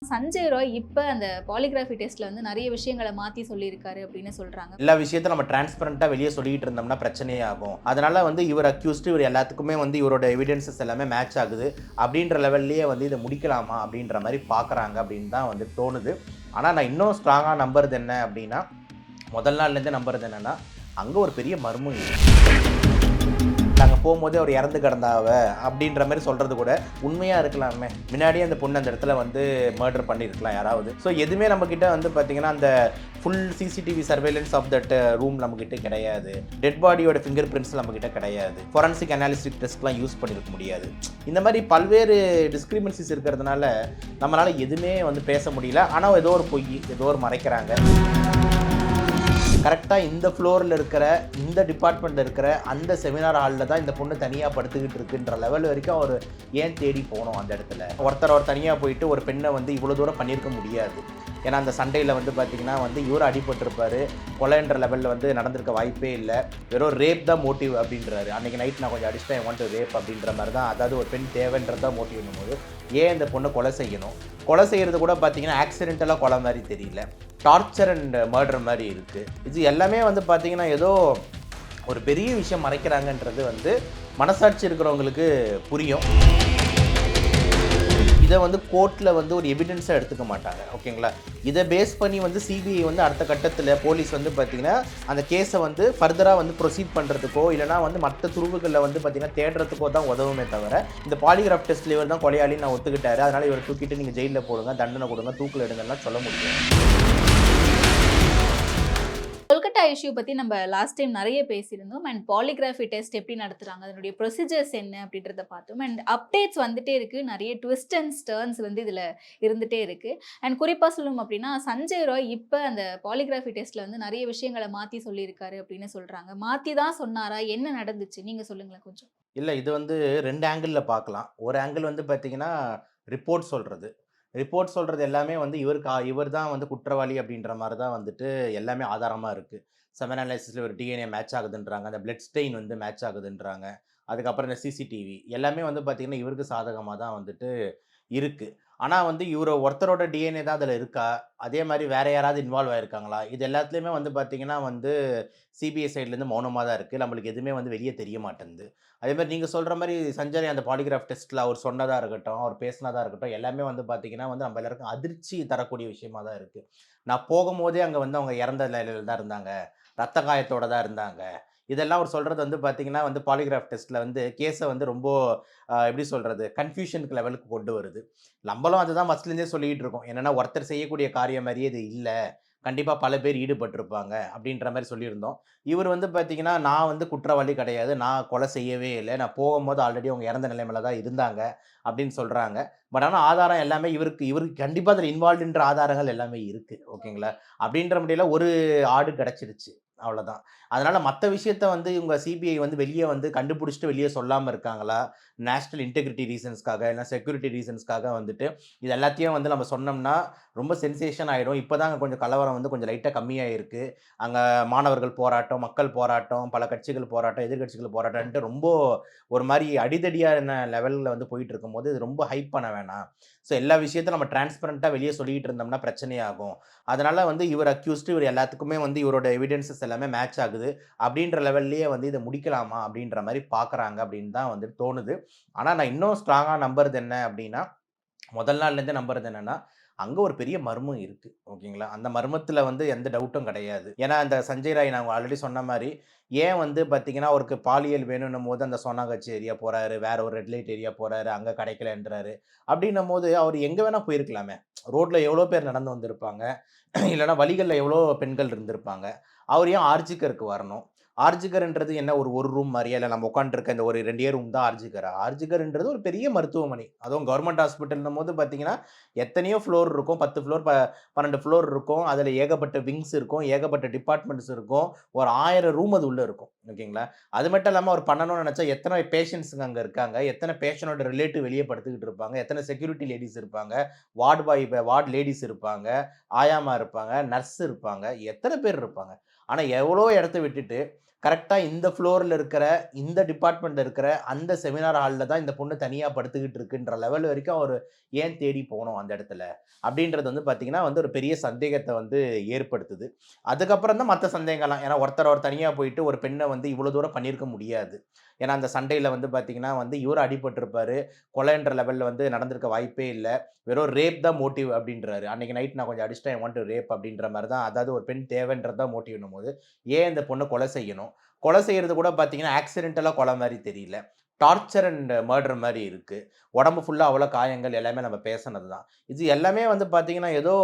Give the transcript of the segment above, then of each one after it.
சஞ்சய் ராய் இப்ப அந்த பாலிகிராஃபி டெஸ்ட்ல வந்து நெறைய விஷயங்கள மாத்தி சொல்லியிருக்காரு அப்படின்னு சொல்றாங்க. எல்லா விஷயத்தையும் நம்ம டிரான்ஸ்பரண்டா வெளியே சொல்லிட்டு இருந்தோம்னா பிரச்சனையே ஆகும். அதனால இவர் அக்யூஸ்ட் இவர் எல்லாத்துக்குமே இவரோட எவிடன்சஸ் எல்லாமே மேட்ச் ஆகுது அப்படின்ற லெவல்லயே இதை முடிக்கலாமா அப்படின்ற மாதிரி பார்க்குறாங்க அப்படின்னு தான் தோணுது. ஆனால் நான் இன்னும் ஸ்ட்ராங்காக நம்புறது என்ன அப்படின்னா, முதல் நாள்லேருந்தே நம்புறது என்னன்னா, அங்கே ஒரு பெரிய மர்மம் இருக்கு. நாங்கள் போகும்போதே அவர் இறந்து கிடந்தாவ அப்படின்ற மாதிரி சொல்கிறது கூட உண்மையாக இருக்கலாமே. முன்னாடியே அந்த பொண்ணு அந்த இடத்துல மர்டர் பண்ணியிருக்கலாம் யாராவது. ஸோ எதுவுமே நம்மக்கிட்ட பார்த்தீங்கன்னா அந்த full CCTV surveillance of that room நம்மக்கிட்ட கிடையாது. டெட் பாடியோட ஃபிங்கர் பிரிண்ட்ஸ் நம்மக்கிட்ட கிடையாது. ஃபொரன்சிக் அனாலிசிஸ் டெஸ்ட்லாம் யூஸ் பண்ணியிருக்க முடியாது. இந்த மாதிரி பல்வேறு டிஸ்கிரிமினன்சிஸ் இருக்கிறதுனால நம்மளால் எதுவுமே பேச முடியல. ஆனால் ஏதோ ஒரு பொய், ஏதோ ஒரு மறைக்கிறாங்க. கரெக்டாக இந்த ஃப்ளோரில் இருக்கிற இந்த டிபார்ட்மெண்ட்டில் இருக்கிற அந்த செமினார் ஹாலில் தான் இந்த பொண்ணு தனியாக படுத்துக்கிட்டு இருக்குன்ற லெவல் வரைக்கும் அவர் ஏன் தேடி போகணும் அந்த இடத்துல? அவர் தனியாக போயிட்டு ஒரு பெண்ணை இவ்வளோ தூரம் பண்ணியிருக்க முடியாது. ஏன்னா அந்த சண்டையில் பார்த்தீங்கன்னா இவர் அடிபட்டிருப்பார். கொலைன்ற லெவலில் நடந்திருக்க வாய்ப்பே இல்லை. வெறும் ரேப் தான் மோட்டிவ் அப்படின்றாரு. அன்றைக்கி நைட் நான் கொஞ்சம் அடிச்சுட்டேன், ஐ வாண்ட் டு ரேப் அப்படின்ற மாதிரி தான். அதாவது ஒரு பெண் தேவைன்றது தான் மோட்டிவ் போது ஏன் இந்த பொண்ணை கொலை செய்யணும்? கொலை செய்கிறது கூட பார்த்தீங்கன்னா ஆக்சிடென்டலாக கொலை மாதிரி தெரியல, டார்ச்சர் அண்ட் மர்டர் மாதிரி இருக்குது. இது எல்லாமே பார்த்தீங்கன்னா ஏதோ ஒரு பெரிய விஷயம் மறைக்கிறாங்கன்றது மனசாட்சி இருக்கிறவங்களுக்கு புரியும். இதை கோர்ட்டில் ஒரு எவிடன்ஸாக எடுத்துக்க மாட்டாங்க. ஓகேங்களா? இதை பேஸ் பண்ணி சிபிஐ அடுத்த கட்டத்தில் போலீஸ் பார்த்தீங்கன்னா அந்த கேஸை ஃபர்தராக ப்ரொசீட் பண்ணுறதுக்கோ இல்லைனா மற்ற துருவுகளில் பார்த்தீங்கன்னா தேடுறதுக்கோ தான் உதவுமே தவிர, இந்த பாலிகிராஃப் டெஸ்ட்டில் இவர் தான் கொலையாளி நான் ஒத்துக்கிட்டாரு, அதனால் இவர் தூக்கிட்டு நீங்கள் ஜெயிலில் போடுங்க, தண்டனை கொடுங்க, தூக்கில் எடுங்கலாம் சொல்ல முடியும். கொல்கட்டா இஷ்யூ பத்தி நம்ம லாஸ்ட் டைம் நெறைய பேசியிருந்தோம். அண்ட் பாலிகிராஃபி டெஸ்ட் எப்படி நடத்துறாங்க, அதனுடைய ப்ரொசீஜர்ஸ் என்ன அப்படின்றத பார்த்தோம். அண்ட் அப்டேட்ஸ் வந்துட்டே இருக்கு. நெறைய ட்விஸ்ட் அண்ட் டர்ன்ஸ் இதுல இருந்துட்டே இருக்கு. அண்ட் குறிப்பா சொல்லணும் அப்படின்னா, சஞ்சய் ராய் இப்ப அந்த பாலிகிராஃபி டெஸ்ட்ல நெறைய விஷயங்கள மாத்தி சொல்லியிருக்காரு அப்படின்னு சொல்றாங்க. மாத்தி தான் சொன்னாரா? என்ன நடந்துச்சு? நீங்க சொல்லுங்களேன் கொஞ்சம். இல்ல இது 2 ஆங்கிள்ல பார்க்கலாம். ஒரு ஆங்கிள் பார்த்தீங்கன்னா, ரிப்போர்ட் சொல்றது. ரிப்போர்ட் சொல்றது எல்லாமே இவர் தான் குற்றவாளி அப்படின்ற மாரி தான் எல்லாமே ஆதாரமா இருக்கு. செமன் அனாலிசிஸ்ல ஒரு டிஎன்ஏ மேட்ச் ஆகுதுன்றாங்க. அந்த பிளட் ஸ்டெயின் மேட்ச் ஆகுதுன்றாங்க. அதுக்கப்புறம் இந்த சிசிடிவி எல்லாமே பார்த்தீங்கன்னா, இவருக்கு சாதகமா தான் இருக்கு. ஆனா இவரு ஒருத்தரோட டிஎன்ஏ தான் அதில இருக்கா? அதே மாரி வேற யாராவது இன்வால்வ் ஆயிருக்காங்களா? இது எல்லாத்துலயுமே பார்த்தீங்கன்னா சிபிஐ சைட்லேருந்து மௌனமா தான் இருக்கு. நம்மளுக்கு எதுவுமே வெளிய தெரிய மாட்டேன்து. அதே மாரி நீங்க சொல்ற மாரி சஞ்சய் அந்த பாலிகிராஃப் டெஸ்ட்ல அவர் சொன்னதா இருக்கட்டும், அவர் பேசினதா இருக்கட்டும், எல்லாமே பார்த்தீங்கன்னா நம்ம எல்லாருக்கும் அதிர்ச்சி தரக்கூடிய விஷயமா தான் இருக்கு. நான் போகும்போதே அங்க அவங்க இறந்த நிலையில தான் இருந்தாங்க. ரத்த காயத்தோட தான் இருந்தாங்க. இதெல்லாம் அவர் சொல்றது பார்த்தீங்கன்னா பாலிகிராஃப் டெஸ்ட்ல கேஸ ரொம்ப எப்படி சொல்றது? கன்ஃப்யூஷனுக்கு லெவலுக்கு கொண்டு வருது. நம்மளும் அதுதான் ஃபர்ஸ்ட்லேருந்தே சொல்லிட்டு இருக்கோம். என்னன்னா ஒருத்தர் செய்யக்கூடிய காரியம் மாரியே இது இல்ல. கண்டிப்பா பல பேர் ஈடுபட்டிருப்பாங்க அப்படின்ற மாரி சொல்லியிருந்தோம். இவர் பார்த்தீங்கன்னா, நான் குற்றவாளி கிடையாது. நான் கொலை செய்யவே இல்ல. நான் போகும்போது ஆல்ரெடி அவங்க இறந்த நிலைமையில தான் இருந்தாங்க அப்படின்னு சொல்றாங்க. பட் ஆனா ஆதாரம் எல்லாமே இவருக்கு கண்டிப்பா அதில இன்வால்வ்டுன்ற ஆதாரங்கள் எல்லாமே இருக்கு. ஓகேங்களா? அப்படின்ற முடியல ஒரு ஆடு கிடைச்சிருச்சு. அவ்வளோதான். அதனால மத்த விஷயத்த இவங்க சிபிஐ வெளிய கண்டுபிடிச்சுட்டு வெளிய சொல்லாம இருக்காங்களா? நேஷனல் இன்டெகிரிட்டி ரீசன்ஸ்க்காக, இல்ல செக்யூரிட்டி ரீசன்ஸ்க்காக இது எல்லாத்தையும் நம்ம சொன்னோம்னா, ரொம்ப சென்சேஷன் ஆயிடும். இப்ப தான் கொஞ்சம் கலவரம் கொஞ்சம் லைட்டா கம்மியாயிருக்கு. அங்க மாணவர்கள் போராட்டம், மக்கள் போராட்டம், பல கட்சிகள் போராட்டம், எதிர்க்கட்சிகள் போராட்டம்ன்ட்டு ரொம்ப ஒரு மாரி அடிதடியான லெவல்ல போயிட்டு இருக்கும்போது, இது ரொம்ப ஹைப் பண்ண வேணாம். ஸோ எல்லா விஷயத்தையும் நம்ம டிரான்ஸ்பரண்டா வெளிய சொல்லிட்டு இருந்தோம்னா பிரச்சனையாகும். அதனால இவர் அக்யூஸ்ட் இவர் எல்லாத்துக்குமே இவரோட எவிடன்சஸ் எல்லாமே மேட்ச் ஆகுது. அப்படின்ற லெவல்லயே இத முடிக்கலாமா அப்படின்ற மாரி பார்க்குறாங்க அப்படின்னு தான் தோணுது. ஆனா நான் இன்னும் ஸ்ட்ராங்கா நம்புறது என்ன அப்படின்னா, முதல் நாள்லேருந்தே நம்புறது என்னன்னா, அங்க ஒரு பெரிய மர்மம் இருக்கு. ஓகேங்களா? அந்த மர்மத்தில எந்த டவுட்டும் கிடையாது. ஏன்னா, அந்த சஞ்சய் ராய் நான் ஆல்ரெடி சொன்ன மாரி, ஏன் பார்த்தீங்கன்னா, அவருக்கு பாலியல் வேணும்ன்னும்போது அந்த சோனாகாச்சி ஏரியா போறாரு. வேற ஒரு ரெட் லைட் ஏரியா போறாரு. அங்க கிடைக்கலன்றாரு. அப்படின்னும்போது அவரு எங்க வேணா போயிருக்கலாமே. ரோட்ல எவ்வளோ பேர் நடந்து வந்திருப்பாங்க. இல்லன்னா வழிகள்ல எவ்வளோ பெண்கள் இருந்திருப்பாங்க. அவர் ஏன் ஆர்ஜிகருக்கு வரணும்? ஆர்ஜிகர்ன்றது என்ன ஒரு ரூம் மாரியா? இல்ல நம்ம உட்கார்ந்துருக்க இந்த ஒரு 2 ரூம் தான் ஆர்ஜிகரா? ஆர்ஜிகர்ன்றது ஒரு பெரிய மருத்துவமனை. அதுவும் கவர்ன்மென்ட் ஹாஸ்பிட்டல்ன்னும்போது பார்த்தீங்கன்னா, எத்தனையோ ஃப்ளோர் இருக்கும். 10 ஃப்ளோர் 12 ஃப்ளோர் இருக்கும். அதில ஏகப்பட்ட விங்ஸ் இருக்கும். ஏகப்பட்ட டிபார்ட்மெண்ட்ஸ் இருக்கும். ஒரு 1000 ரூம் அது உள்ள இருக்கும். ஓகேங்களா? அது மட்டும் இல்லாம அவர் பண்ணணும்னு நெனச்சா எத்தன பேஷண்ட்ஸ்ங்க அங்க இருக்காங்க? எத்தன பேஷண்டோட ரிலேட்டிவ் வெளிய படுத்துக்கிட்டு இருப்பாங்க? எத்தன செக்யூரிட்டி லேடீஸ் இருப்பாங்க? வார்ட் லேடீஸ் இருப்பாங்க. ஆயாம்மா இருப்பாங்க. நர்ஸ் இருப்பாங்க. எத்தன பேர் இருப்பாங்க? ஆனா எவ்வளோ இடத்த விட்டுட்டு கரெக்ட்டா இந்த ஃப்ளோர்ல இருக்கிற, இந்த டிபார்ட்மெண்ட்ல இருக்கிற, அந்த செமினார் ஹால்ல தான் இந்த பொண்ணு தனியா படுத்துக்கிட்டு இருக்குன்ற லெவல் வரைக்கும் அவரு ஏன் தேடி போணும் அந்த இடத்துல? அப்படின்றது வந்து பார்த்தீங்கன்னா, வந்து ஒரு பெரிய சந்தேகத்த வந்து ஏற்படுத்துது. அதுக்கப்புறம் தான் மத்த சந்தேகம்லாம். ஏன்னா ஒருத்தர் தனியா போயிட்டு ஒரு பெண்ண வந்து இவ்வளோ தூரம் பண்ணியிருக்க முடியாது. ஏன்னா அந்த சண்டையில வந்து பார்த்தீங்கன்னா வந்து இவரும் அடிபட்டிருப்பாரு. கொலைன்ற லெவல்ல வந்து நடந்திருக்க வாய்ப்பே இல்ல. வெறும் ரேப் தான் மோட்டிவ் அப்படின்றாரு. அன்னைக்கு நைட் நான் கொஞ்சம் அடிச்சுட்டேன். ஐ வாண்ட் டூ ரேப் அப்படின்ற மாரி தான். அதாவது ஒரு பெண் தேவைன்றது தான் மோட்டிவ்ன்னும்போது, ஏன் இந்த பொண்ண கொலை செய்யணும்? கொலை செய்யறது கூட பார்த்தீங்கன்னா, ஆக்சிடென்டலா கொலை மாரி தெரியல. டார்ச்சர் அண்ட் மர்டர் மாரி இருக்கு. உடம்பு ஃபுல்லா அவ்வளோ காயங்கள் எல்லாமே நம்ம பேசுனது தான். இது எல்லாமே வந்து பார்த்தீங்கன்னா, ஏதோ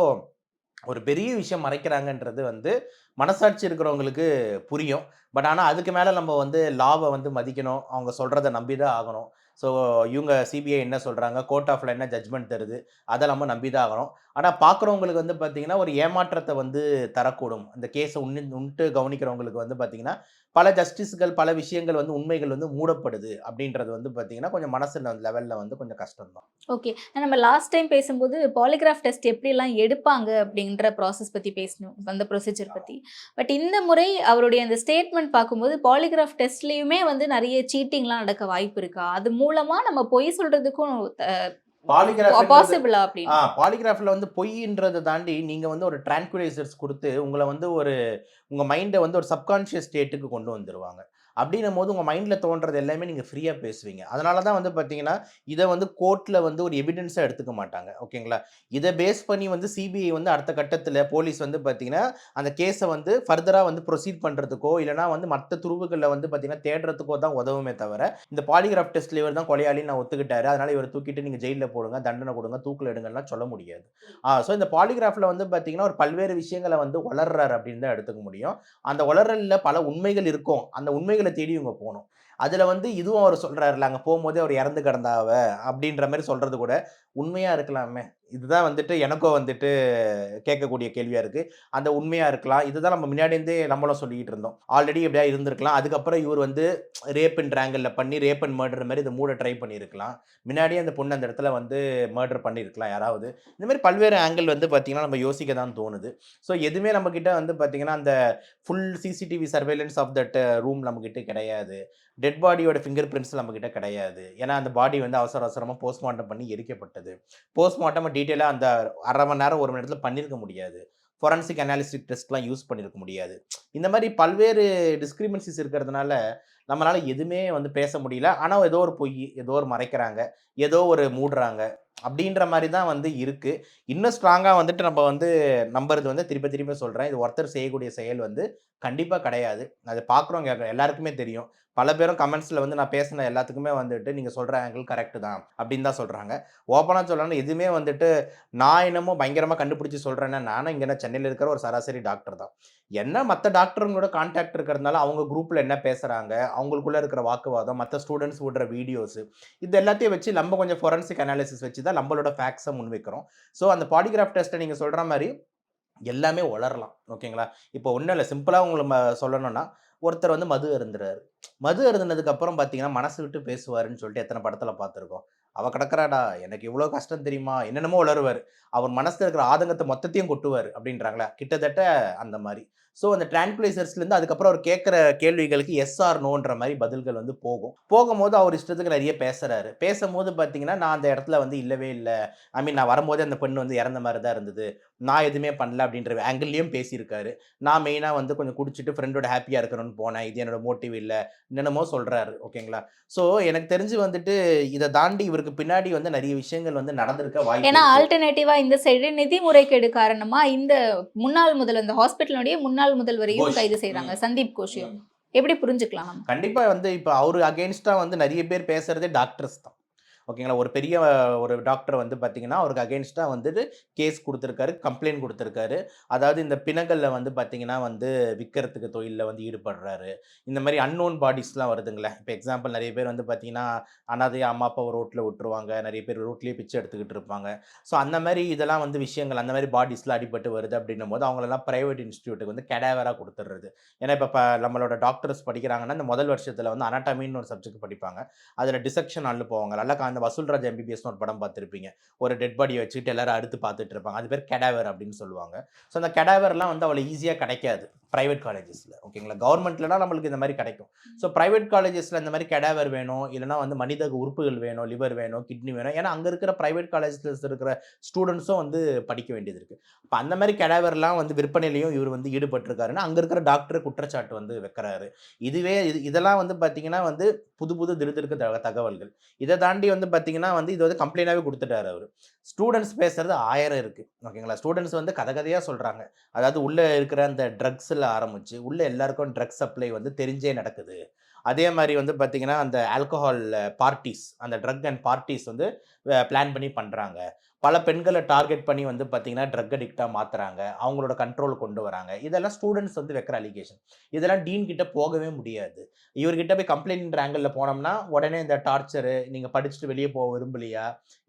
ஒரு பெரிய விஷயம் மறைக்கிறாங்கன்றது வந்து மனசாட்சி இருக்கிறவங்களுக்கு புரியும். பட் ஆனா, அதுக்கு மேல நம்ம வந்து லாவ வந்து மதிக்கணும். அவங்க சொல்றத நம்பி தான் ஆகணும். ஸோ, இவங்க சிபிஐ என்ன சொல்றாங்க, கோர்ட் ஆஃப் லா என்ன ஜட்ஜ்மென்ட் தருது, அத நம்ம நம்பி தான் ஆகணும். ஆனா, பார்க்குறவங்களுக்கு வந்து பார்த்தீங்கன்னா, ஒரு ஏமாற்றத்த வந்து தரக்கூடும். இந்த கேஸ உன்னிட்டு கவனிக்கிறவங்களுக்கு வந்து பார்த்தீங்கன்னா, பல ஜஸ்டிஸ்கள், பல விஷயங்கள் வந்து உண்மைகள் வந்து மூடப்படுது அப்படின்றது வந்து பார்த்தீங்கன்னா, கொஞ்சம் மனசு லெவல்ல வந்து கொஞ்சம் கஷ்டம் தான். ஓகே. நம்ம லாஸ்ட் டைம் பேசும்போது பாலிகிராஃப் டெஸ்ட் எப்படிலாம் எடுப்பாங்க அப்படின்ற ப்ராசஸ் பத்தி பேசினோம். அந்த ப்ரொசீஜர் பத்தி. பட் இந்த முறை அவருடைய அந்த ஸ்டேட்மெண்ட் பார்க்கும்போது பாலிகிராஃப் டெஸ்ட்லயுமே வந்து நெறைய சீட்டிங்லாம் நடக்க வாய்ப்பு இருக்கா? அது மூலமா நம்ம பொய் சொல்றதுக்கும் பாலிகிராஃப்ன்றது பாசிபிளா அப்படின்னு? பாலிகிராஃப்ல வந்து பொய்ன்றத தாண்டி, நீங்க வந்து ஒரு ட்ரான்குலைசர்ஸ் குடுத்து, உங்கள வந்து உங்க மைண்ட வந்து ஒரு சப்கான்ஷியஸ் ஸ்டேட்டுக்கு கொண்டு வந்துருவாங்க. அப்டின்னும்போது உங்க மைண்ட்ல தோன்றது எல்லாமே நீங்க ஃப்ரீயா பேசுவீங்க. அதனால தான் வந்து பார்த்தீங்கன்னா, இத வந்து கோர்ட்ல வந்து ஒரு எவிடன்ஸா எடுத்துக்க மாட்டாங்க. ஓகேங்களா? இத பேஸ் பண்ணி வந்து சிபிஐ வந்து அடுத்த கட்டத்துல போலீஸ் வந்து பார்த்தீங்கன்னா, அந்த கேஸ வந்து ஃபர்தரா வந்து ப்ரொசீட் பண்றதுக்கோ, இல்லன்னா வந்து மத்த துருவுகள்ல வந்து பார்த்தீங்கன்னா, தேடுறதுக்கோ தான் உதவுமே தவிர, இந்த பாலிகிராஃப் டெஸ்ட்ல இவர் தான் கொலையாளின்னு நான் ஒத்துக்கிட்டாரு. அதனால இவர தூக்கிட்டு நீங்க ஜெயில்ல போடுங்க, தண்டனை குடுங்க, தூக்குல எடுங்கன்லாம் சொல்ல முடியாது. இந்த பாலிகிராஃப்ல வந்து பார்த்தீங்கன்னா, ஒரு பல்வேறு விஷயங்கள வந்து உளர்றாரு அப்படின்னு தான் எடுத்துக்க முடியும். அந்த உளறல்ல பல உண்மைகள் இருக்கும். அந்த உண்மைகள தேடி இவங்க போணும். அதுல வந்து இதுவும் அவரு சொல்றாருல்ல, அங்க போம்போதே அவரு இறந்து கிடந்தா அவ, அப்படின்ற மாரி சொல்றது கூட உண்மையா இருக்கலாமே. இதுதான் வந்துட்டு எனக்கும் வந்துட்டு கேட்கக்கூடிய கேள்வியா இருக்கு. அந்த உண்மையா இருக்கலாம். இதுதான் நம்ம முன்னாடி இருந்தே நம்மளும் சொல்லிக்கிட்டு இருந்தோம். ஆல்ரெடி எப்படியா இருந்திருக்கலாம். அதுக்கப்புறம் இவரு வந்து ரேப்ன்ற ஆங்கிள்ல பண்ணி ரேப் அண்ட் மர்டர் மாரி இத மூட ட்ரை பண்ணியிருக்கலாம். முன்னாடியே அந்த பொண்ணு அந்த இடத்துல வந்து மர்டர் பண்ணியிருக்கலாம் யாராவது. இந்த மாரி பல்வேறு ஆங்கிள் வந்து பார்த்தீங்கன்னா, நம்ம யோசிக்க தான் தோணுது. எதுவுமே நம்மகிட்ட வந்து பார்த்தீங்கன்னா, அந்த full CCTV surveillance of that room நம்மகிட்ட கிடையாது. டெட் பாடியோட ஃபிங்கர் பிரிண்ட்ஸ் நம்மகிட்ட கிடையாது. ஏன்னா, அந்த பாடி வந்து அவசர அவசரமா போஸ்ட்மார்ட்டம் பண்ணி எரிக்கப்பட்டது. போஸ்ட்மார்ட்டம் டீட்டெயிலா அந்த 1/2 மணி நேரம், 1 மணி நேரத்தில பண்ணியிருக்க முடியாது. ஃபோரன்சிக் அனாலிசிஸ் டெஸ்ட்லாம் யூஸ் பண்ணியிருக்க முடியாது. இந்த மாரி பல்வேறு டிஸ்கிரிமினன்சிஸ் இருக்கிறதுனால, நம்மளால எதுவுமே வந்து பேச முடியல. ஆனா, ஏதோ ஒரு பொய், ஏதோ ஒரு மறைக்கிறாங்க, ஏதோ ஒரு மூடுறாங்க. அப்படின்ற மாரி தான் வந்து இருக்கு. இன்னும் ஸ்ட்ராங்கா வந்துட்டு நம்ம வந்து நம்புறது வந்து திருப்ப திருப்ப சொல்றேன். இது ஒருத்தர் செய்யக்கூடிய செயல் வந்து கண்டிப்பா கிடையாது. அத பார்க்குறவங்க எல்லாருக்குமே தெரியும். பல பேரும் கமெண்ட்ஸ்ல வந்து நான் பேசின எல்லாத்துக்குமே வந்துட்டு, "நீங்க சொல்ற ஆங்கிள் கரெக்ட் தான்." அப்படின்னு தான் சொல்றாங்க. ஓப்பனா சொல்லணும்னா எதுவுமே வந்துட்டு நான் என்னமோ பயங்கரமா கண்டுபிடிச்சு சொல்றேன்னா, நானும் இங்க என்ன சென்னையில இருக்கிற ஒரு சராசரி டாக்டர் தான். என்ன மத்த டாக்டருங்களோட கான்டாக்ட் இருக்கிறதுனால, அவங்க குரூப்ல என்ன பேசுறாங்க, அவங்களுக்குள்ள இருக்கிற வாக்குவாதம், மத்த ஸ்டூடண்ட்ஸ் விடுற வீடியோஸ், இது எல்லாத்தையும் வச்சு நம்ம கொஞ்சம் ஃபோரன்சிக் அனாலிசிஸ் வச்சு தான் நம்மளோட ஃபேக்ட்ஸ முன்வைக்கிறோம். அந்த பாலிகிராஃப் டெஸ்ட்ட நீங்க சொல்ற மாரி எல்லாமே உளறலாம். ஓகேங்களா? இப்போ ஒண்ணும் இல்ல. சிம்பிளா உங்கள சொல்லணும்னா, ஒருத்தர் வந்து மது அருந்துறாரு. மது அருந்துனதுக்கு அப்புறம் பார்த்தீங்கன்னா, மனசு விட்டு பேசுவாருன்னு சொல்லிட்டு எத்தன படத்துல பார்த்துருக்கோம். "அவ கிடக்குறாடா, எனக்கு இவ்ளோ கஷ்டம் தெரியுமா?" என்னென்னமோ உளறுவாரு. அவர் மனசுல இருக்கிற ஆதங்கத்த மொத்தத்தையும் கொட்டுவாரு அப்படின்றாங்களா, கிட்டத்தட்ட அந்த மாரி. அந்த ட்ரான்குலைசர்ஸ்லேருந்து அதுக்கப்புறம் அவர் கேட்கிற கேள்விகளுக்கு எஸ் ஆர் நோன்ற மாரி பதில்கள் வந்து போகும். போகும்போது அவர் இஷ்டத்துக்கு நெறைய பேசுறாரு. பேசம்போது பார்த்தீங்கன்னா, "நான் அந்த இடத்துல வந்து இல்லவே இல்ல. ஐ மீன் நான் வரும்போதே அந்த பெண் வந்து இறந்த மாரி தான் இருந்தது. நான் எதுவுமே பண்ணல அப்படின்ற ஆங்கிள்லயும் பேசியிருக்காரு. நான் மெயினா வந்து கொஞ்சம் குடிச்சிட்டு ஃப்ரெண்டோட ஹேப்பியா இருக்கணும்னு போனேன். இது என்னோட மோட்டிவ் இல்ல. என்னென்னமோ சொல்றாரு. ஓகேங்களா? எனக்கு தெரிஞ்சு வந்துட்டு இத தாண்டி இவருக்கு பின்னாடி வந்து நெறைய விஷயங்கள் வந்து நடந்திருக்க வாய்ப்பு ஏன்னா இருக்கு. ஆல்டர்னேட்டிவா இந்த சைடு நிதி முறைகேடு காரணமா இந்த முன்னாள் முதல்வர் இந்த ஹாஸ்பிட்டலுடைய முன்னாள் முதல்வரையும் கோஷ். கைது ம். செய்றாங்க. சந்தீப் கோஷையும். ம். எப்படி புரிஞ்சுக்கலாம் நம்ம? கண்டிப்பா வந்து இப்ப அவரு அகைன்ஸ்ட்டா வந்து நெறைய பேர் பேசுறதே டாக்டர்ஸ் தான். ஓகேங்களா. ஒரு பெரிய ஒரு டாக்டர் வந்து பார்த்தீங்கன்னா, அவருக்கு அகைன்ஸ்ட்டா வந்துட்டு கேஸ் குடுத்திருக்காரு. கம்ப்ளைண்ட் குடுத்திருக்காரு. அதாவது இந்த பிணங்கள்ல வந்து பார்த்தீங்கன்னா வந்து விக்கிறதுக்கு தொழில்ல வந்து ஈடுபடுறாரு. இந்த மாரி அன்னோன் பாடிஸ்லாம் வருதுங்கல்ல. இப்ப எக்ஸாம்பிள் நெறைய பேர் வந்து பார்த்தீங்கன்னா, அனாதையா அம்மா, அப்பாவ ரோட்ல விட்டுருவாங்க. நெறைய பேர் ரோட்லயே பிச்சை எடுத்துக்கிட்டு இருப்பாங்க. அந்த மாரி இதெல்லாம் வந்து விஷயங்கள், அந்த மாரி பாடிஸ்லாம் அடிபட்டு வருது அப்டின்னும்போது, அவங்களலாம் பிரைவேட் இன்ஸ்டிடியூட்க்கு வந்து கேடாவரா குடுத்துடுறது. ஏன்னா, இப்ப நம்மளோட டாக்டர்ஸ் படிக்கிறாங்கன்னா, இந்த முதல் வருஷத்துல வந்து அனாட்டமின்னு ஒரு சப்ஜெக்ட் படிப்பாங்க. அதுல டிசெக்ஷன் ஹால்னு போவாங்க. நல்லா அந்த வசூல்ராஜ் எம்பிபிஎஸ்னு ஒரு படம் பார்த்துருப்பீங்க. ஒரு டெட் பாடியை வச்சுக்கிட்டு எல்லாரும் அறுத்து பார்த்துட்டு இருப்பாங்க. அது பேர் கெடாவர் அப்படின்னு சொல்லுவாங்க. ஸோ அந்த கெடாவர்லாம் வந்து அவ்வளோ ஈஸியாக கிடைக்காது பிரைவேட் காலேஜஸில். ஓகேங்களா, கவர்மெண்ட்லனா நம்மளுக்கு இந்த மாதிரி கிடைக்கும். ஸோ பிரைவேட் காலேஜஸில் இந்த மாதிரி கெடாவர் வேணும், இல்லைனா வந்து மனித உறுப்புகள் வேணும், லிவர் வேணும், கிட்னி வேணும். ஏன்னா அங்கே இருக்கிற பிரைவேட் காலேஜஸில் இருக்கிற ஸ்டூடெண்ட்ஸும் வந்து படிக்க வேண்டியது இருக்குது. அப்போ அந்த மாதிரி கெடாவர்லாம் வந்து விற்பனையிலையும் இவர் வந்து ஈடுபட்டிருக்காருன்னா அங்கே இருக்கிற டாக்டர் குற்றச்சாட்டு வந்து வைக்கிறாரு. இதெல்லாம் வந்து பார்த்தீங்கன்னா வந்து புது புது திருத்திருக்கு தகவல்கள். இதை தாண்டி வந்து பார்த்தீங்கன்னா வந்து இது வந்து கம்ப்ளைண்டாகவே கொடுத்துட்டாரு அவர். ஸ்டூடெண்ட்ஸ் பேசுறது 1000 இருக்கு. ஓகேங்களா, ஸ்டூடெண்ட்ஸ் வந்து கதை கதையாக சொல்கிறாங்க. அதாவது உள்ளே இருக்கிற அந்த ட்ரக்ஸில் ஆரம்பிச்சு உள்ள எல்லாருக்கும் ட்ரக்ஸ் சப்ளை வந்து தெரிஞ்சே நடக்குது. அதே மாதிரி வந்து பார்த்தீங்கன்னா அந்த ஆல்கஹால் பார்ட்டிஸ், அந்த ட்ரக் அண்ட் பார்ட்டிஸ் வந்து பிளான் பண்ணி பண்ணுறாங்க. பல பெண்களை டார்கெட் பண்ணி வந்து பார்த்தீங்கன்னா ட்ரக் அடிக்டாக மாற்றுறாங்க, அவங்களோட கண்ட்ரோல் கொண்டு வராங்க. இதெல்லாம் ஸ்டூடெண்ட்ஸ் வந்து வைக்கிற அலிகேஷன். இதெல்லாம் டீன் கிட்ட போகவே முடியாது. இவர்கிட்ட போய் கம்ப்ளைண்ட் ஆங்கிளில் போனோம்னா உடனே இந்த டார்ச்சரு, நீங்கள் படிச்சுட்டு வெளியே போக விரும்பலையா,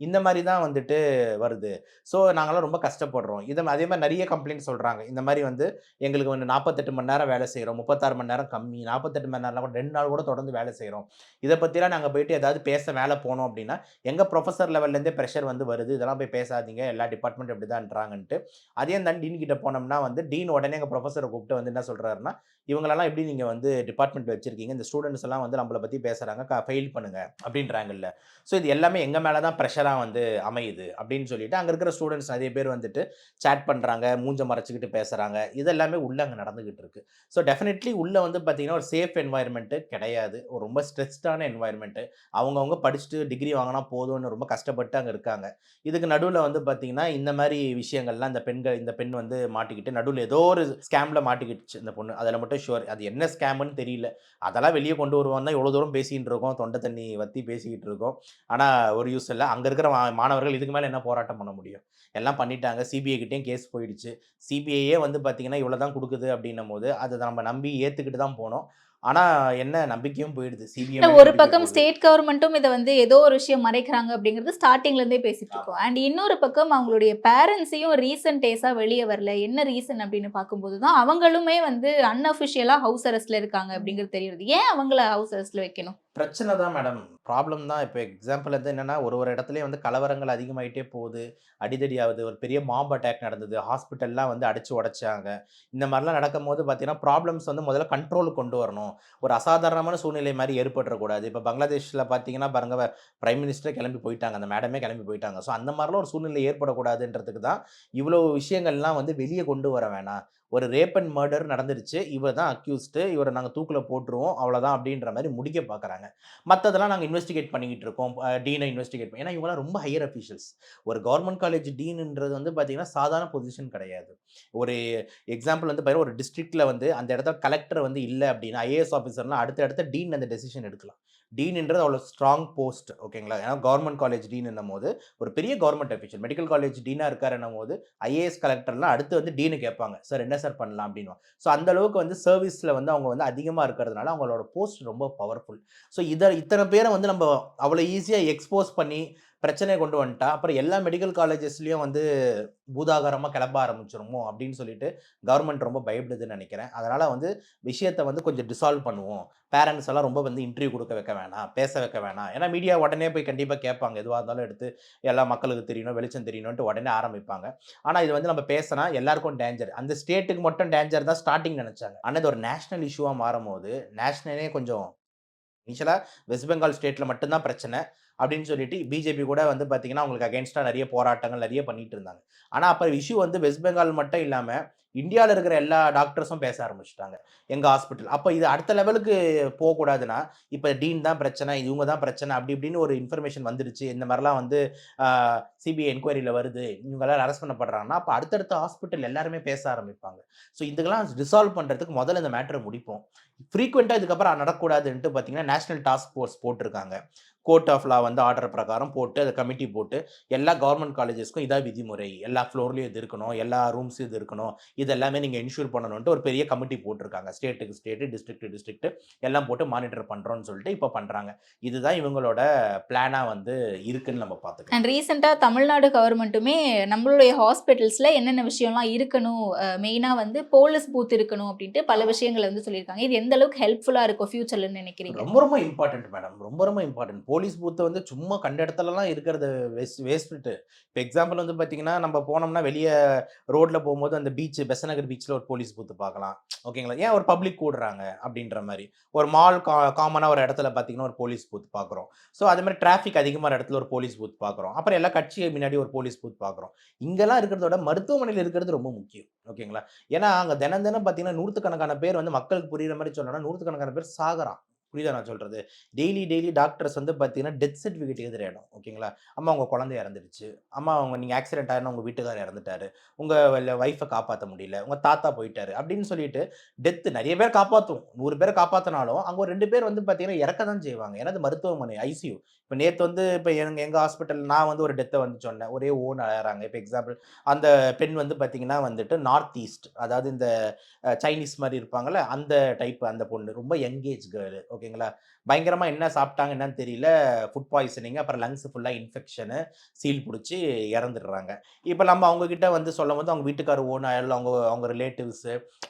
இந்த மாதிரி தான் வந்துட்டு வருது. ஸோ நாங்களாம் ரொம்ப கஷ்டப்படுறோம். அதே மாதிரி நிறைய கம்ப்ளைண்ட் சொல்கிறாங்க. இந்த மாதிரி வந்து எங்களுக்கு வந்து 48 மணி நேரம் வேலை செய்கிறோம், 36 மணி நேரம் கம்மி, 48 மணி நேரம் கூட 2 நாள் கூட தொடர்ந்து வேலை செய்கிறோம். இதை பற்றிலாம் நாங்கள் போயிட்டு ஏதாவது பேச மேலே போனோம் அப்படின்னா எங்கள் ப்ரொஃபஸர் லெவல்லேருந்தே ப்ரெஷர் வந்து வருது. இதெல்லாம் போய் பேசாதீங்க, எல்லா டிபார்ட்மெண்ட் இப்படி தான்றாங்கன்ட்டு. அதே தான் டீன் கிட்ட போனோம்னா வந்து டீன் உடனே எங்கள் ப்ரொஃபஸரை கூப்பிட்டு வந்து என்ன சொல்கிறாருன்னா, இவங்களெல்லாம் எப்படி நீங்கள் வந்து டிபார்ட்மெண்ட் வச்சிருக்கீங்க, இந்த ஸ்டூடெண்ட்ஸ் எல்லாம் வந்து நம்மளை பற்றி பேசுகிறாங்க, ஃபெயில் பண்ணுங்க அப்படின்றாங்கல்ல. ஸோ இது எல்லாமே எங்கள் மேலே தான் ப்ரெஷராக வந்து அமையுது அப்படின்னு சொல்லிட்டு அங்கே இருக்கிற ஸ்டூடெண்ட்ஸ் நிறைய பேர் வந்துட்டு சேட் பண்ணுறாங்க, மூஞ்ச மறைச்சிக்கிட்டு பேசுகிறாங்க. இதெல்லாமே உள்ளே அங்கே நடந்துகிட்டு இருக்கு. ஸோ டெஃபினெட்லி உள்ளே வந்து பார்த்தீங்கன்னா ஒரு சேஃப் என்வாயர்மெண்ட்டு கிடையாது, ஒரு ரொம்ப ஸ்ட்ரெஸ்டான என்வாயர்மெண்ட்டு. அவங்கவுங்க படிச்சுட்டு டிகிரி வாங்கினா போதும்னு ரொம்ப கஷ்டப்பட்டு அங்கே இருக்காங்க. இதுக்கு நடுவில் வந்து பார்த்தீங்கன்னா இந்த மாதிரி விஷயங்கள்லாம் இந்த பெண் வந்து மாட்டிக்கிட்டு நடுவில் ஏதோ ஒரு ஸ்கேமில் மாட்டிக்கிடுச்சு இந்த பொண்ணு. அதில் மட்டும் ஷுவர் அது என்ன ஸ்கேம்னு தெரியல. அதெல்லாம் வெளியே கொண்டு வருவாங்க தான் எவ்வளோ தூரம் பேசிகிட்டு இருக்கோம், தொண்டை தண்ணி வற்றி பேசிக்கிட்டு இருக்கோம். ஆனால் ஒரு யூஸ் இல்லை. அங்கே இருக்கிற மாணவர்கள் இதுக்கு மேலே என்ன போராட்டம் பண்ண முடியும்? எல்லாம் பண்ணிட்டாங்க. சிபிஐ கிட்டேயும் கேஸ் போயிடுச்சு. சிபிஐயே வந்து பார்த்தீங்கன்னா இவ்வளோ தான் கொடுக்குது அப்படின்னும் போது அதை நம்ம நம்பி ஏற்றுக்கிட்டு தான் போனோம். ஆனால் என்ன நம்பிக்கையும் போயிடுது. இல்ல, ஒரு பக்கம் ஸ்டேட் கவர்மெண்ட்டும் இதை வந்து ஏதோ ஒரு விஷயம் மறைக்கிறாங்க அப்படிங்கிறது ஸ்டார்டிங்ல இருந்தே பேசிட்டு இருக்கோம். அண்ட் இன்னொரு பக்கம் அவங்களுடைய பேரண்ட்ஸையும் ரீசன்ட் டேஸா வெளியே வரல. என்ன ரீசன் அப்படின்னு பார்க்கும்போது தான் அவங்களுமே வந்து அன்அஃபிஷியலா ஹவுஸ் அரெஸ்ட்ல இருக்காங்க அப்படிங்கிறது தெரியுது. ஏன் அவங்கள ஹவுஸ் அரெஸ்ட்ல வைக்கணும்? பிரச்சனை தான் மேடம். ப்ராப்ளம் தான். இப்போ எக்ஸாம்பிள் வந்து என்னன்னா, ஒரு இடத்துலயே வந்து கலவரங்கள் அதிகமாயிட்டே போகுது. அடிதடி ஆகுது. ஒரு பெரிய மாப் அட்டாக் நடந்தது. ஹாஸ்பிட்டல்லாம் வந்து அடிச்சு உடைச்சாங்க. இந்த மாரிலாம் நடக்கும்போது பார்த்தீங்கன்னா, ப்ராப்ளம்ஸ் வந்து முதல்ல கண்ட்ரோலுக்கு கொண்டு வரணும். ஒரு அசாதாரணமான சூழ்நிலை மாரி ஏற்பட்டுறக்கூடாது. இப்போ பங்களாதேஷ்ல பார்த்தீங்கன்னா பாருங்க, பிரைம் மினிஸ்டரே கிளம்பி போயிட்டாங்க. அந்த மேடமே கிளம்பி போயிட்டாங்க. ஸோ அந்த மாரிலாம் ஒரு சூழ்நிலை ஏற்படக்கூடாதுன்றதுக்கு தான் இவ்வளோ விஷயங்கள்லாம் வந்து வெளிய கொண்டு வர வேணாம். ஒரு ரேப் அண்ட் மர்டர் நடந்துருச்சு. இவர் தான் அக்யூஸ்டு. இவர நாங்க தூக்குல போட்டுருவோம். அவ்வளோதான் அப்படின்ற மாரி முடிக்க பார்க்குறாங்க. மத்ததெல்லாம் நாங்க இன்வெஸ்டிகேட் பண்ணிக்கிட்டு இருக்கோம். டீன இன்வெஸ்டிகேட் பண்ணி, ஏன்னா இவங்கலாம் ரொம்ப ஹையர் அஃபிஷியல்ஸ். ஒரு கவர்ன்மெண்ட் காலேஜ் டீன்ன்றது வந்து பார்த்தீங்கன்னா, சாதாரண பொசிஷன் கிடையாது. ஒரு எக்ஸாம்பிள் வந்து பாருங்க, ஒரு டிஸ்ட்ரிக்ட்ல வந்து அந்த இடத்துல கலெக்டர் வந்து இல்ல அப்படின்னா, ஐஏஎஸ் ஆஃபீசர்லாம் அடுத்த டீன் அந்த டெசிஷன் எடுக்கலாம். டீன்ன்றது அவ்வளோ ஸ்ட்ராங் போஸ்ட். ஓகேங்களா? ஏன்னா கவர்ன்மெண்ட் காலேஜ் டீன்னும்போது ஒரு பெரிய கவர்ன்மெண்ட் அஃபிஷியல். மெடிக்கல் காலேஜ் டீனா இருக்காருன்னும்போது ஐஏஎஸ் கலெக்டர்லாம் அடுத்து வந்து டீனு கேட்பாங்க. சார் என்ன சார் பண்ணலாம் அப்படின்னுவாங்க. ஸோ அந்த அளவுக்கு வந்து சர்வீஸ்ல வந்து அவங்க வந்து அதிகமா இருக்கிறதுனால அவங்களோட போஸ்ட் ரொம்ப பவர்ஃபுல். ஸோ இத்தனை பேரை வந்து நம்ம அவ்வளோ ஈஸியா எக்ஸ்போஸ் பண்ணி பிரச்சனையை கொண்டு வந்துட்டா, அப்புறம் எல்லா மெடிக்கல் காலேஜஸ்லயும் வந்து பூதாகாரமா கிளம்ப ஆரம்பிச்சிருமோ அப்படின்னு சொல்லிட்டு கவர்மெண்ட் ரொம்ப பயப்படுதுன்னு நினைக்கிறேன். அதனால வந்து விஷயத்த வந்து கொஞ்சம் டிசால்வ் பண்ணுவோம். பேரண்ட்ஸ் எல்லாம் ரொம்ப வந்து இன்டர்வியூ கொடுக்க வைக்க வேணாம், பேச வைக்க வேணாம். ஏன்னா மீடியா உடனே போய் கண்டிப்பா கேட்பாங்க. எதுவா இருந்தாலும் எடுத்து எல்லா மக்களுக்கு தெரியணும், வெளிச்சம் தெரியணும்னு உடனே ஆரம்பிப்பாங்க. ஆனா இது வந்து நம்ம பேசினா எல்லாருக்கும் டேஞ்சர். அந்த ஸ்டேட்டுக்கு மட்டும் டேஞ்சர் தான் ஸ்டார்டிங் நினைச்சாங்க. ஆனா இது ஒரு நேஷனல் இஷ்யூவா மாறும்போது நேஷனலே கொஞ்சம் இனிஷியலா வெஸ்ட் பெங்கால் ஸ்டேட்ல மட்டும் தான் பிரச்சனை அப்படின்னு சொல்லிட்டு பிஜேபி கூட வந்து பார்த்தீங்கன்னா, அவங்களுக்கு அகைன்ஸ்டா நிறைய போராட்டங்கள் நிறைய பண்ணிட்டு இருந்தாங்க. ஆனா அப்ப இஷ்யூ வந்து வெஸ்ட் பெங்கால் மட்டும் இல்லாம, இந்தியால இருக்கிற எல்லா டாக்டர்ஸும் பேச ஆரம்பிச்சுட்டாங்க. எங்க ஹாஸ்பிட்டல். அப்ப இது அடுத்த லெவலுக்கு போகக்கூடாதுன்னா, இப்ப டீன் தான் பிரச்சனை, இவங்க தான் பிரச்சனை அப்படி இப்படின்னு ஒரு இன்ஃபர்மேஷன் வந்துருச்சு. இந்த மாரிலாம் வந்து சிபிஐ என்கொயரில வருது. இவங்கலாம் அரெஸ்ட் பண்ணப்படுறாங்கன்னா, அப்ப அடுத்தடுத்த ஹாஸ்பிட்டல் எல்லாருமே பேச ஆரம்பிப்பாங்க. ஸோ இதுக்கெல்லாம் ரிசால்வ் பண்றதுக்கு முதல்ல இந்த மேட்டர முடிப்போம். ஃப்ரீக்வென்ட்டா இதுக்கப்புறம் நடக்கக்கூடாதுன்ட்டு பார்த்தீங்கன்னா, நேஷனல் டாஸ்க் ஃபோர்ஸ் போட்டிருக்காங்க. கோர்ட் ஆஃப் லா வந்து ஆர்டர் பிரகாரம் போட்டு, அத கமிட்டி போட்டு, எல்லா கவர்ன்மெண்ட் காலேஜஸ்க்கும் இதான் விதிமுறை. எல்லா ஃப்ளோர்லயும் இது இருக்கணும். எல்லா ரூம்ஸ்லயும் இது இருக்கணும். இது எல்லாமே நீங்க என்ஷூர் பண்ணணும்ன்ட்டு ஒரு பெரிய கமிட்டி போட்டிருக்காங்க. ஸ்டேட்டுக்கு ஸ்டேட், டிஸ்ட்ரிக்ட் டிஸ்ட்ரிக்ட் எல்லாம் போட்டு மானிட்டர் பண்றோம்னு சொல்லிட்டு இப்ப பண்றாங்க. இதுதான் இவங்களோட பிளானா வந்து இருக்குன்னு நம்ம பார்த்துக்கலாம். அண்ட் ரீசெண்டா தமிழ்நாடு கவர்மெண்ட்டுமே நம்மளுடைய ஹாஸ்பிட்டல்ஸ்ல என்னென்ன விஷயம்லாம் இருக்கணும், மெயினா வந்து போலீஸ் பூத் இருக்கணும் அப்படின்ட்டு பல விஷயங்களை வந்து சொல்லியிருக்காங்க. இது எந்த அளவுக்கு ஹெல்ப்ஃபுல்லா இருக்கும் ஃபியூச்சர்ல நினைக்கிறீங்க? ரொம்ப ரொம்ப இம்பார்ட்டன்ட் மேடம். ரொம்ப ரொம்ப இம்பார்ட்டன்ட். போலீஸ் பூத்த வந்து சும்மா கண்ட இடத்துலலாம் இருக்கிறது வேஸ்ட்டுட்டு. இப்ப எக்ஸாம்பிள் வந்து பார்த்தீங்கன்னா, நம்ம போனோம்னா வெளிய ரோட்ல போம்போது அந்த பெசன்ட் நகர் பீச்ல ஒரு போலீஸ் பூத் பார்க்கலாம். ஓகேங்களா? ஏன் ஒரு பப்ளிக் கூடுறாங்க அப்படின்ற மாரி. ஒரு மால் காமனா ஒரு இடத்துல பார்த்தீங்கன்னா, ஒரு போலீஸ் பூத் பார்க்குறோம். ஸோ அது மாரி டிராஃபிக் அதிகமான இடத்துல ஒரு போலீஸ் பூத் பார்க்குறோம். அப்புறம் எல்லா கட்சி முன்னாடி ஒரு போலீஸ் பூத் பார்க்குறோம். இங்கலாம் இருக்கிறத விட மருத்துவமனையில இருக்கிறது ரொம்ப முக்கியம். ஓகேங்களா? ஏன்னா, அங்க தினம் தினம் பார்த்தீங்கன்னா, நூத்துக்கணக்கான பேர் வந்து மக்களுக்கு புரியிற மாரி சொல்லணும்னா, நூத்துக்கணக்கான பேர் சாகுறான். புரியுதா நான் சொல்றது? டெய்லி டாக்டர்ஸ் வந்து பார்த்தீங்கன்னா, டெத் சர்டிஃபிகேட் எழுதுற இடம். ஓகேங்களா? அம்மா உங்க குழந்தை இறந்துடுச்சு. அம்மா நீங்க ஆக்சிடென்ட் ஆயினா உங்க வீட்டுக்காரர் இறந்துட்டாரு. உங்க வைஃப காப்பாத்த முடியல. உங்க தாத்தா போயிட்டாரு. அப்படின்னு சொல்லிட்டு நெறைய பேர் காப்பாத்துவோம். 100 பேர காப்பாத்துனாலும், அங்க ஒரு 2 பேர் வந்து பார்த்தீங்கன்னா, இறக்க தான் செய்வாங்க. ஏன்னா அது மருத்துவமனை, ஐசியூ. இப்ப நேத்து வந்து இப்ப எங்க எங்க ஹாஸ்பிட்டல் நான் வந்து ஒரு டெத்த வந்து சொன்னேன். ஒரே ஓன்னு அழறாங்க. இப்ப எக்ஸாம்பிள் அந்த பெண் வந்து பார்த்தீங்கன்னா வந்துட்டு நார்த் ஈஸ்ட் அதாவது இந்த சைனீஸ் மாரி இருப்பாங்கல்ல, அந்த டைப் அந்த பொண்ணு. ரொம்ப யங் ஏஜ் கேர்ள் ஓகேங்களா? பயங்கரமா என்ன சாப்பிட்டாங்க என்னன்னு தெரியல. ஃபுட் பாய்சனிங் அப்புறம் லங்ஸ் ஃபுல்லா இன்ஃபெக்ஷனு, சீல் புடிச்சு இறந்துடுறாங்க. இப்ப நம்ம அவங்க கிட்ட வந்து சொல்லும்போது, அவங்க வீட்டுக்காரர் ஓன் இல்ல அவங்க அவங்க ரிலேட்டிவ்ஸ்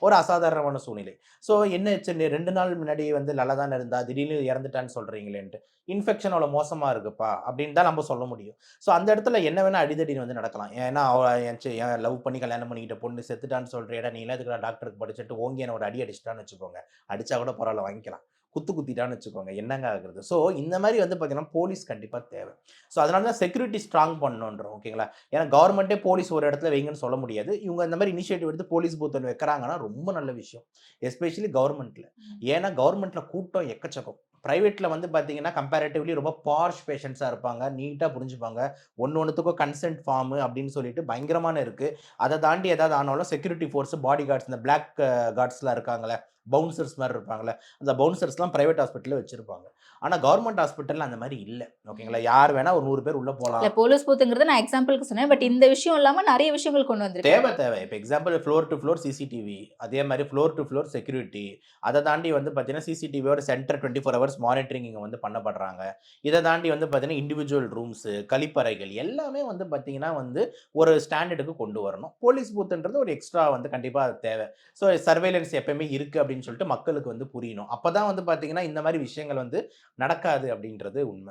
ஒரு அசாதாரணமான சூழ்நிலை. ஸோ என்ன ஆச்சு 2 நாள் முன்னாடி வந்து நல்லா தானே இருந்தா, திடீர்னு இறந்துட்டான்னு சொல்றீங்களேன்ட்டு. இன்ஃபெக்ஷன் அவ்வளோ மோசமா இருக்குப்பா அப்படின்னு தான் நம்ம சொல்ல முடியும். ஸோ அந்த இடத்துல என்ன வேணா அடிதடி வந்து நடக்கலாம். ஏன்னா அவ என் லவ் பண்ணி கல்யாணம் பண்ணிக்கிட்ட பொண்ணு செத்துட்டான்னு சொல்றியேடா, நீ எல்லாம் எதுக்குடா டாக்டருக்கு படிச்சுட்டு ஓங்கி என்ன ஒரு அடி அடிச்சுட்டான்னு வச்சுக்கோங்க. அடிச்சா கூட பரவால்ல வாங்கிக்கலாம். குத்திட்டான்னு வச்சுக்கோங்க. என்னங்க ஆகுறது? ஸோ இந்த மாரி வந்து பார்த்தீங்கன்னா, போலீஸ் கண்டிப்பா தேவை. ஸோ அதனால தான் செக்யூரிட்டி ஸ்ட்ராங் பண்ணணுன்றோம். ஓகேங்களா? ஏன்னா கவர்மெண்ட்டே போலீஸ் ஒரு இடத்துல வைங்கன்னு சொல்ல முடியாது. இவங்க இந்த மாரி இனிஷியேட்டிவ் எடுத்து போலீஸ் பூத் ஒண்ணு வைக்கிறாங்கன்னா, ரொம்ப நல்ல விஷயம். எஸ்பெஷலி கவர்மெண்ட்ல. ஏன்னா கவர்மெண்ட்ல கூட்டம் எக்கச்சக்கம். பிரைவேட்ல வந்து பார்த்தீங்கன்னா, கம்பேரேட்டிவ்லி ரொம்ப பார்ஷ் பேஷண்ட்ஸா இருப்பாங்க. நீட்டா புரிஞ்சுப்பாங்க. ஒண்ணுத்துக்கும் கன்சென்ட் ஃபார்ம் அப்படின்னு சொல்லிட்டு பயங்கரமான இருக்கு. அத தாண்டி ஏதாவது ஆனாலும் செக்யூரிட்டி ஃபோர்ஸ், பாடி கார்ட்ஸ் இந்த பிளாக் கார்ட்ஸ்லாம் இருக்காங்கல்ல, பவுன்சர்ஸ் மாரி இருப்பாங்கல்ல. அந்த பவுன்சர்ஸ்லாம் பிரைவேட் ஹாஸ்பிட்டல்ல வச்சிருப்பாங்க. ஆனா கவர்மெண்ட் ஹாஸ்பிட்டல்ல அந்த மாரி இல்ல. ஓகேங்களா? யார் வேணா ஒரு 100 பேர் உள்ள இல்ல போலாம். போலீஸ் பூத்துங்கிறத நான் எக்ஸாம்பிள்க்கு சொன்னேன். பட் இந்த விஷயம் இல்லாம நெறைய விஷயங்கள் கொண்டு வந்திருக்காங்க. தேவை. இப்ப example floor to floor CCTV. அதே மாரி ஃப்ளோர் டூ ஃப்ளோர் செக்யூரிட்டி. அத தாண்டி வந்து பார்த்தீங்கன்னா, சிசிடிவியோட சென்டர் 24 ஹவர்ஸ் மானிட்டரிங் இங்க வந்து பண்ணப்படுறாங்க. இத தாண்டி வந்து பார்த்தீங்கன்னா, இண்டிவிஜுவல் ரூம்ஸு, கழிப்பறைகள் எல்லாமே வந்து பார்த்தீங்கன்னா வந்து ஒரு ஸ்டாண்டர்டுக்கு கொண்டு வரணும். போலீஸ் பூத்துன்றது ஒரு எக்ஸ்ட்ரா வந்து கண்டிப்பா அது தேவை. ஸோ சர்வேலன்ஸ் எப்பயுமே இருக்கு அப்படின்னு சொல்லிட்டு மக்களுக்கு வந்து புரியணும். அப்பதான் வந்து பார்த்தீங்கன்னா, இந்த மாரி விஷயங்கள் வந்து நடக்காது அப்படின்றது உண்ம.